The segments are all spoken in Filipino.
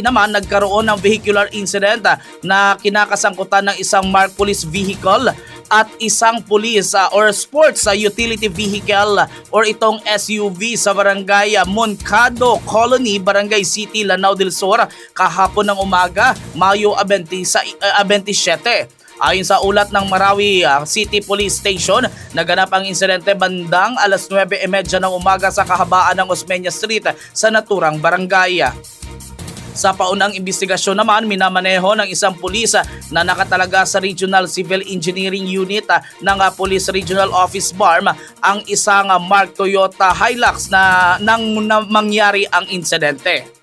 naman nagkaroon ng vehicular incident na kinakasangkutan ng isang marked police vehicle at isang police or sports utility vehicle or itong SUV sa barangay Moncado Colony, Barangay City, Lanao del Sur kahapon ng umaga, Mayo 27. Ayon sa ulat ng Marawi City Police Station, naganap ang insidente bandang alas 9:30 ng umaga sa kahabaan ng Osmeña Street sa naturang barangay. Sa paunang investigasyon naman, minamaneho ng isang pulis na nakatalaga sa Regional Civil Engineering Unit ng Police Regional Office BARM ang isang marked Toyota Hilux na mangyari ang insidente.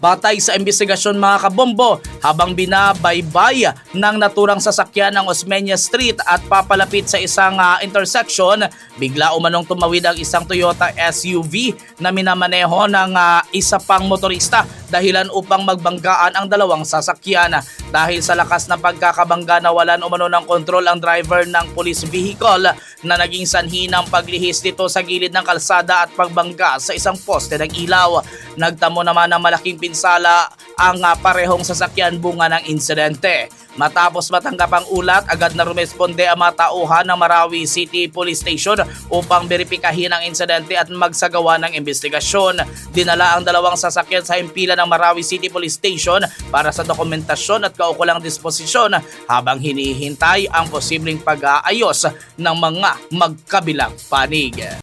Batay sa investigasyon mga kabombo, habang binabaybay ng naturang sasakyan ng Osmeña Street at papalapit sa isang intersection, bigla umanong tumawid ang isang Toyota SUV na minamaneho ng isa pang motorista dahilan upang magbanggaan ang dalawang sasakyan. Dahil sa lakas ng pagkakabangga, nawalan umano ng kontrol ang driver ng police vehicle na naging sanhi ng paglihis nito sa gilid ng kalsada at pagbangga sa isang poste ng ilaw. Nagtamo naman ng malaking pinsala ang parehong sasakyan bunga ng insidente. Matapos matanggap ang ulat, agad na rumesponde ang mga tauhan ng Marawi City Police Station upang beripikahin ang insidente at magsagawa ng investigasyon. Dinala ang dalawang sasakyan sa himpilan ng Marawi City Police Station para sa dokumentasyon at kaukulang disposisyon habang hinihintay ang posibleng pag-aayos ng mga magkabilang panig.